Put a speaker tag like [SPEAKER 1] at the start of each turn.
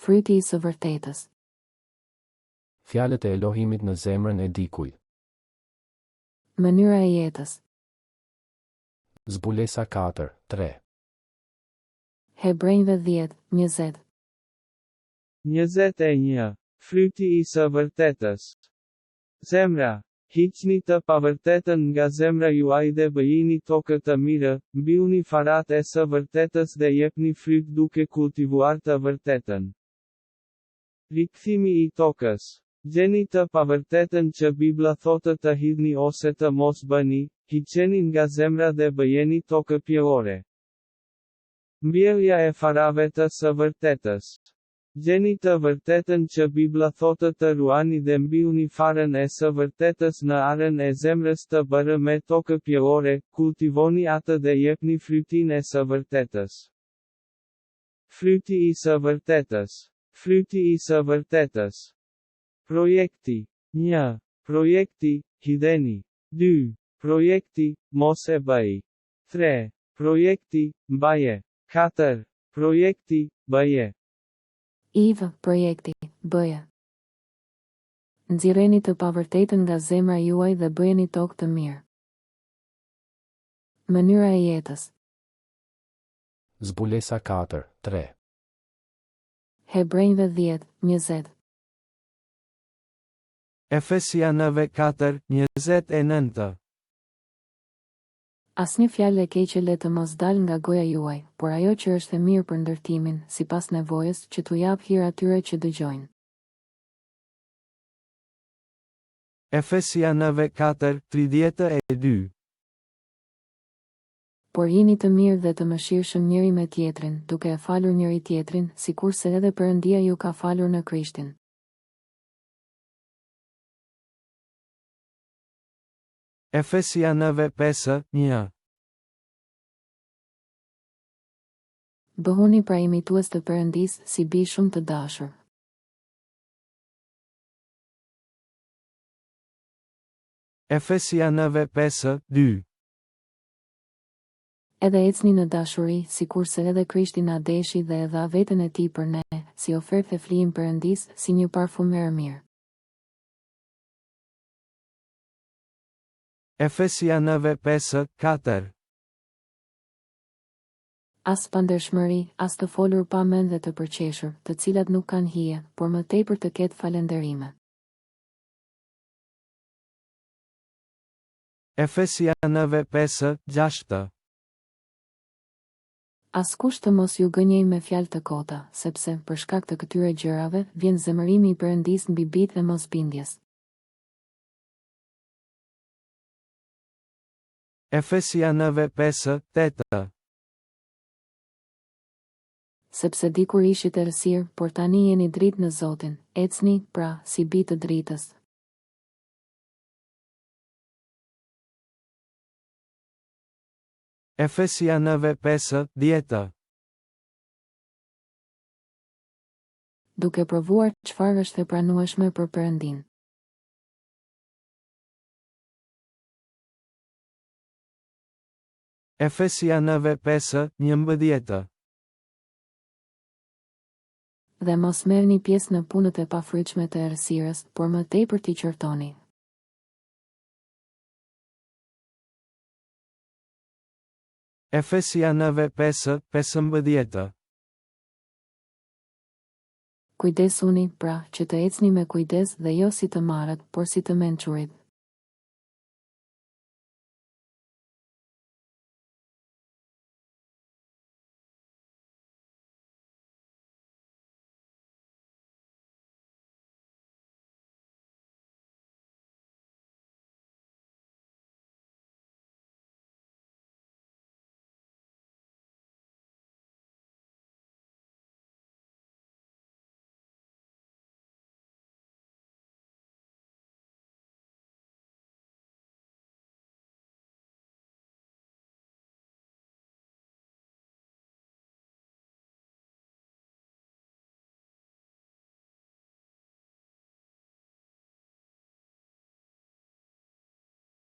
[SPEAKER 1] fryti i së vërtetës.
[SPEAKER 2] Fjalët e Elohimit në zemrën e dikujt.
[SPEAKER 1] Mënyra e jetës.
[SPEAKER 2] Zbulesa 4:3.
[SPEAKER 1] Hebrejve 10:20.
[SPEAKER 3] 21. Fryti i së vërtetës. Zemra, hiqni të pavërtetën nga zemra juaj dhe bëjini tokë të mirë, mbyllni farat e së vërtetës dhe jepni fryt duke kultivuar të vërtetën. Rikthimi i tokës. Gjeni të pavërtetën që Bibla thotë të hidhni ose të mos bëni, hiqeni nga zemra dhe bëjeni tokë pjellore. Mbjellja e farave të së vërtetës. Gjeni të vërtetën që Bibla thotë të ruani dhe mbyllni farën e së vërtetës në arën e zemrës të bërë me tokë pjellore, kultivoni atë dhe jepni frytin e së vërtetës. Fryti i së vërtetës. Fryti i së vërtetës. Projekti. 1. Projekti, hidheni. 2. Projekti, mos e bëj. 3. Projekti, mbaje. 4. Projekti, bëje.
[SPEAKER 1] IV, projekti, bëje. Nxirreni të pavërtetën nga zemra juaj dhe bëjeni tokë të mirë. Mënyra e jetës.
[SPEAKER 2] Zbulesa 4:3.
[SPEAKER 1] Hebrejve 10:20.
[SPEAKER 3] Efesianëve 4:29.
[SPEAKER 1] Asnjë fjalë e keqe le të mos dalë nga goja juaj, por ajo që është e mirë për ndërtimin, sipas nevojës, që t'u jap hir atyre që dëgjojnë.
[SPEAKER 3] Efesianëve 4:32.
[SPEAKER 1] Por jini të mirë dhe të mëshirshëm njëri me tjetrin, duke e falur njëri tjetrin, sikurse edhe Perëndia ju ka falur në Krishtin.
[SPEAKER 3] Efesianëve 5:1.
[SPEAKER 1] Bëhuni pra imitues të Perëndisë si bij shumë të dashur.
[SPEAKER 3] Efesianëve 5:2.
[SPEAKER 1] Edhe ecni në dashuri, sikurse edhe Krishti na deshi dhe e dha veten e tij për ne, si ofertë e flijim Perëndisë, si një parfumer mirë.
[SPEAKER 3] Efesianëve 5:4.
[SPEAKER 1] As pandërshmëri, as të folur pa mend dhe të përqeshur, të cilat nuk kanë hije, por më tepër të ketë falënderime.
[SPEAKER 3] Efesianëve 5:6.
[SPEAKER 1] Askush të mos ju gënjej me fjalë të kota, sepse, për shkak të këtyre gjërave, vjen zemërimi i Perëndisë mbi bijtë e mosbindjes.
[SPEAKER 3] Efesianëve 5:8.
[SPEAKER 1] Sepse dikur ishit errësirë, por tani jeni dritë në Zotin, ecni, pra, si bijtë të dritës.
[SPEAKER 3] Efesianëve 5:10.
[SPEAKER 1] Duke provuar çfarë është e pranueshme për Perëndin.
[SPEAKER 3] Efesianëve 5:11.
[SPEAKER 1] Dhe mos merrni pjesë në punët e pafrytshme të errësirës, por më tepër t'i qortoni.
[SPEAKER 3] Efesianëve 5:15.
[SPEAKER 1] Kujdesuni, pra, që të ecni me kujdes dhe jo si të marrët, por si të mençurit.